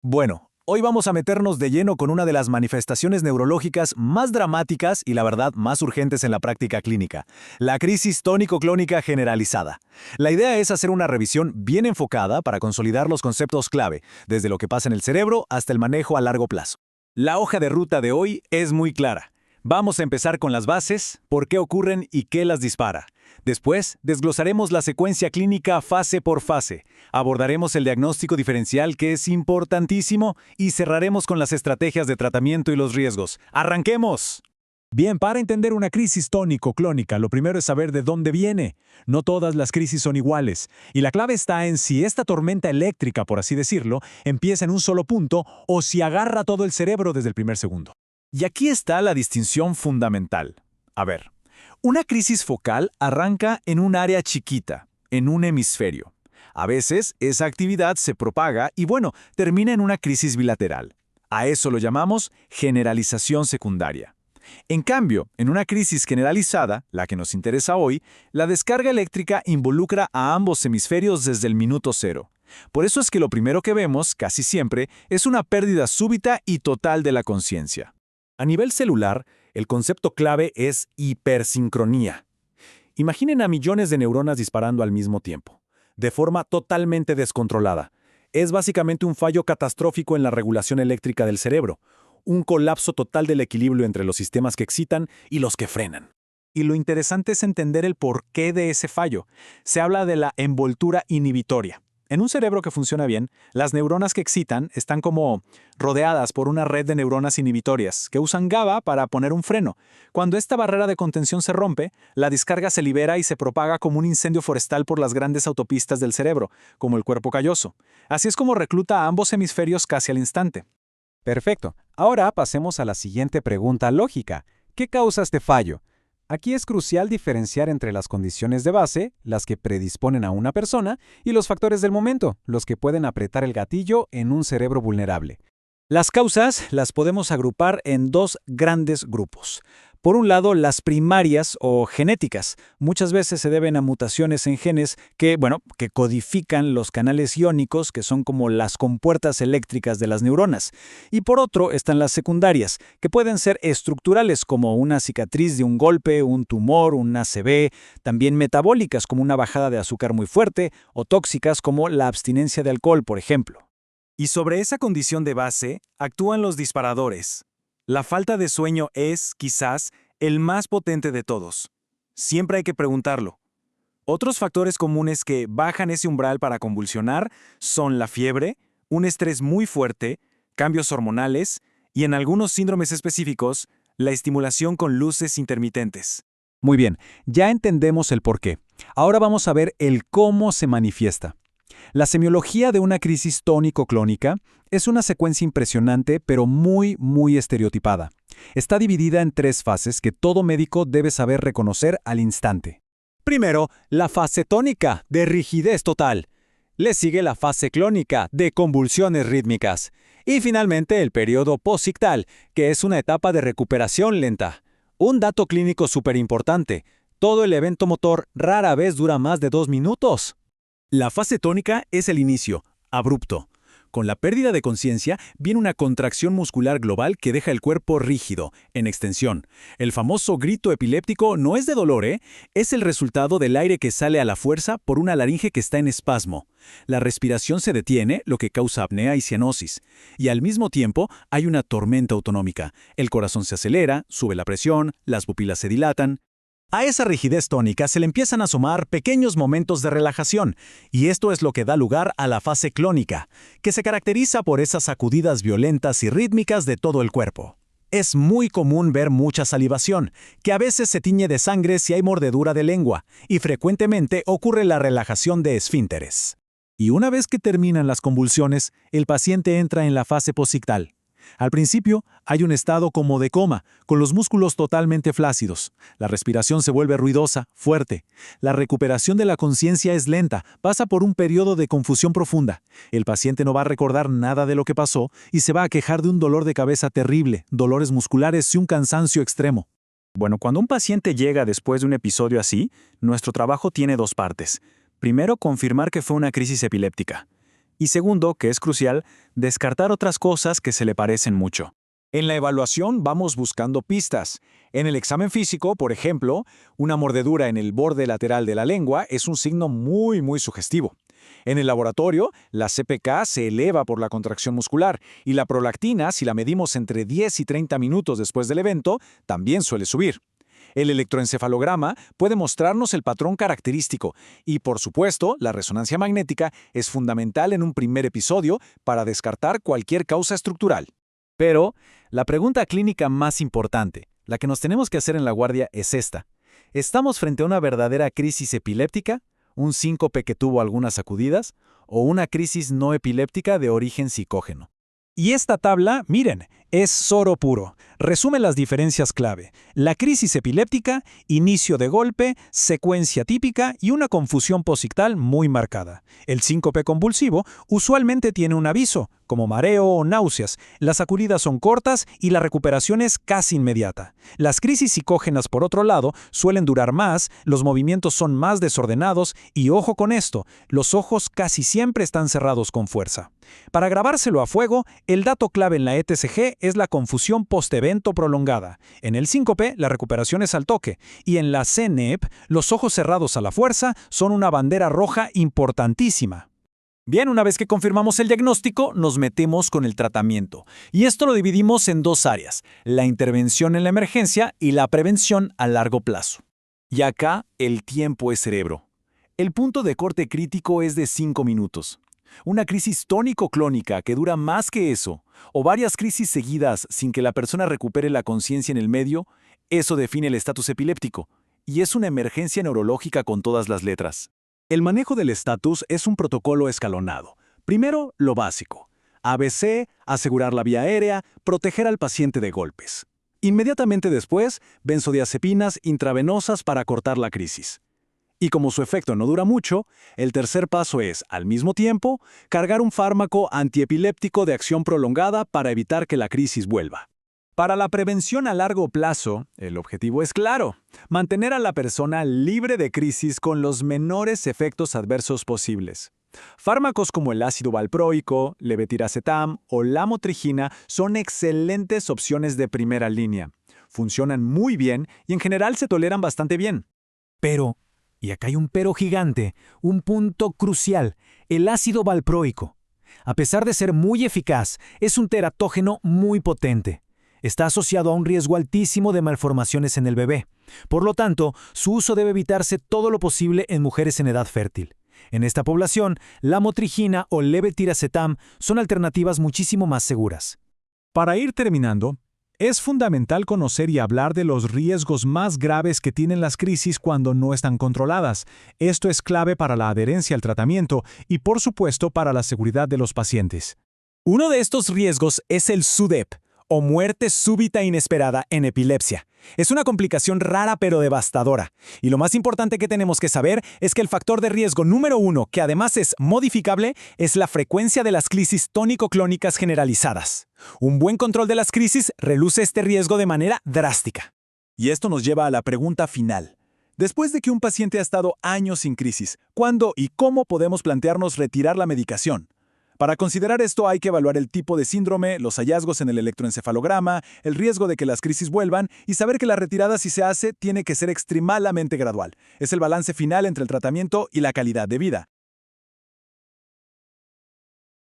Bueno, hoy vamos a meternos de lleno con una de las manifestaciones neurológicas más dramáticas y la verdad más urgentes en la práctica clínica, la crisis tónico-clónica generalizada. La idea es hacer una revisión bien enfocada para consolidar los conceptos clave, desde lo que pasa en el cerebro hasta el manejo a largo plazo. La hoja de ruta de hoy es muy clara. Vamos a empezar con las bases, por qué ocurren y qué las dispara. Después, desglosaremos la secuencia clínica fase por fase, abordaremos el diagnóstico diferencial que es importantísimo y cerraremos con las estrategias de tratamiento y los riesgos. ¡Arranquemos! Bien, para entender una crisis tónico-clónica, lo primero es saber de dónde viene. No todas las crisis son iguales, y la clave está en si esta tormenta eléctrica, por así decirlo, empieza en un solo punto o si agarra todo el cerebro desde el primer segundo. Y aquí está la distinción fundamental. A ver, una crisis focal arranca en un área chiquita, en un hemisferio. A veces, esa actividad se propaga y termina en una crisis bilateral. A eso lo llamamos generalización secundaria. En cambio, en una crisis generalizada, la que nos interesa hoy, la descarga eléctrica involucra a ambos hemisferios desde el minuto cero. Por eso es que lo primero que vemos, casi siempre, es una pérdida súbita y total de la conciencia. A nivel celular, el concepto clave es hipersincronía. Imaginen a millones de neuronas disparando al mismo tiempo, de forma totalmente descontrolada. Es básicamente un fallo catastrófico en la regulación eléctrica del cerebro, un colapso total del equilibrio entre los sistemas que excitan y los que frenan. Y lo interesante es entender el porqué de ese fallo. Se habla de la envoltura inhibitoria. En un cerebro que funciona bien, las neuronas que excitan están como rodeadas por una red de neuronas inhibitorias que usan GABA para poner un freno. Cuando esta barrera de contención se rompe, la descarga se libera y se propaga como un incendio forestal por las grandes autopistas del cerebro, como el cuerpo calloso. Así es como recluta a ambos hemisferios casi al instante. Perfecto. Ahora pasemos a la siguiente pregunta lógica. ¿Qué causa este fallo? Aquí es crucial diferenciar entre las condiciones de base, las que predisponen a una persona, y los factores del momento, los que pueden apretar el gatillo en un cerebro vulnerable. Las causas las podemos agrupar en dos grandes grupos. Por un lado, las primarias o genéticas. Muchas veces se deben a mutaciones en genes que codifican los canales iónicos, que son como las compuertas eléctricas de las neuronas. Y por otro están las secundarias, que pueden ser estructurales como una cicatriz de un golpe, un tumor, un ACV, también metabólicas como una bajada de azúcar muy fuerte, o tóxicas como la abstinencia de alcohol, por ejemplo. Y sobre esa condición de base actúan los disparadores. La falta de sueño es, quizás, el más potente de todos. Siempre hay que preguntarlo. Otros factores comunes que bajan ese umbral para convulsionar son la fiebre, un estrés muy fuerte, cambios hormonales y, en algunos síndromes específicos, la estimulación con luces intermitentes. Muy bien, ya entendemos el porqué. Ahora vamos a ver el cómo se manifiesta. La semiología de una crisis tónico-clónica es una secuencia impresionante pero muy estereotipada. Está dividida en tres fases que todo médico debe saber reconocer al instante. Primero, la fase tónica, de rigidez total. Le sigue la fase clónica, de convulsiones rítmicas. Y finalmente el periodo posictal, que es una etapa de recuperación lenta. Un dato clínico súper importante. Todo el evento motor rara vez dura más de 2 minutos. La fase tónica es el inicio, abrupto. Con la pérdida de conciencia viene una contracción muscular global que deja el cuerpo rígido, en extensión. El famoso grito epiléptico no es de dolor, es el resultado del aire que sale a la fuerza por una laringe que está en espasmo. La respiración se detiene, lo que causa apnea y cianosis. Y al mismo tiempo hay una tormenta autonómica. El corazón se acelera, sube la presión, las pupilas se dilatan. A esa rigidez tónica se le empiezan a sumar pequeños momentos de relajación, y esto es lo que da lugar a la fase clónica, que se caracteriza por esas sacudidas violentas y rítmicas de todo el cuerpo. Es muy común ver mucha salivación, que a veces se tiñe de sangre si hay mordedura de lengua, y frecuentemente ocurre la relajación de esfínteres. Y una vez que terminan las convulsiones, el paciente entra en la fase posictal. Al principio, hay un estado como de coma, con los músculos totalmente flácidos. La respiración se vuelve ruidosa, fuerte. La recuperación de la conciencia es lenta, pasa por un periodo de confusión profunda. El paciente no va a recordar nada de lo que pasó y se va a quejar de un dolor de cabeza terrible, dolores musculares y un cansancio extremo. Cuando un paciente llega después de un episodio así, nuestro trabajo tiene dos partes. Primero, confirmar que fue una crisis epiléptica. Y segundo, que es crucial, descartar otras cosas que se le parecen mucho. En la evaluación vamos buscando pistas. En el examen físico, por ejemplo, una mordedura en el borde lateral de la lengua es un signo muy sugestivo. En el laboratorio, la CPK se eleva por la contracción muscular y la prolactina, si la medimos entre 10 y 30 minutos después del evento, también suele subir. El electroencefalograma puede mostrarnos el patrón característico y, por supuesto, la resonancia magnética es fundamental en un primer episodio para descartar cualquier causa estructural. Pero la pregunta clínica más importante, la que nos tenemos que hacer en la guardia, es esta. ¿Estamos frente a una verdadera crisis epiléptica, un síncope que tuvo algunas sacudidas, o una crisis no epiléptica de origen psicógeno? Y esta tabla, miren, es oro puro. Resume las diferencias clave. La crisis epiléptica, inicio de golpe, secuencia típica y una confusión posictal muy marcada. El síncope convulsivo usualmente tiene un aviso, como mareo o náuseas. Las sacudidas son cortas y la recuperación es casi inmediata. Las crisis psicógenas, por otro lado, suelen durar más, los movimientos son más desordenados y, ojo con esto, los ojos casi siempre están cerrados con fuerza. Para grabárselo a fuego, el dato clave en la ETCG es la confusión post-evento prolongada. En el síncope, la recuperación es al toque. Y en la CNEP, los ojos cerrados a la fuerza son una bandera roja importantísima. Bien, una vez que confirmamos el diagnóstico, nos metemos con el tratamiento. Y esto lo dividimos en dos áreas, la intervención en la emergencia y la prevención a largo plazo. Y acá, el tiempo es cerebro. El punto de corte crítico es de 5 minutos. Una crisis tónico-clónica que dura más que eso, o varias crisis seguidas sin que la persona recupere la conciencia en el medio, eso define el estatus epiléptico, y es una emergencia neurológica con todas las letras. El manejo del estatus es un protocolo escalonado. Primero, lo básico. ABC, asegurar la vía aérea, proteger al paciente de golpes. Inmediatamente después, benzodiazepinas intravenosas para cortar la crisis. Y como su efecto no dura mucho, el tercer paso es, al mismo tiempo, cargar un fármaco antiepiléptico de acción prolongada para evitar que la crisis vuelva. Para la prevención a largo plazo, el objetivo es claro: mantener a la persona libre de crisis con los menores efectos adversos posibles. Fármacos como el ácido valproico, levetiracetam o lamotrigina son excelentes opciones de primera línea. Funcionan muy bien y en general se toleran bastante bien. Pero, y acá hay un pero gigante, un punto crucial, el ácido valproico. A pesar de ser muy eficaz, es un teratógeno muy potente. Está asociado a un riesgo altísimo de malformaciones en el bebé. Por lo tanto, su uso debe evitarse todo lo posible en mujeres en edad fértil. En esta población, lamotrigina o levetiracetam son alternativas muchísimo más seguras. Para ir terminando, es fundamental conocer y hablar de los riesgos más graves que tienen las crisis cuando no están controladas. Esto es clave para la adherencia al tratamiento y, por supuesto, para la seguridad de los pacientes. Uno de estos riesgos es el SUDEP, o muerte súbita inesperada en epilepsia. Es una complicación rara pero devastadora. Y lo más importante que tenemos que saber es que el factor de riesgo número 1, que además es modificable, es la frecuencia de las crisis tónico-clónicas generalizadas. Un buen control de las crisis reduce este riesgo de manera drástica. Y esto nos lleva a la pregunta final. Después de que un paciente ha estado años sin crisis, ¿cuándo y cómo podemos plantearnos retirar la medicación? Para considerar esto hay que evaluar el tipo de síndrome, los hallazgos en el electroencefalograma, el riesgo de que las crisis vuelvan y saber que la retirada, si se hace, tiene que ser extremadamente gradual. Es el balance final entre el tratamiento y la calidad de vida.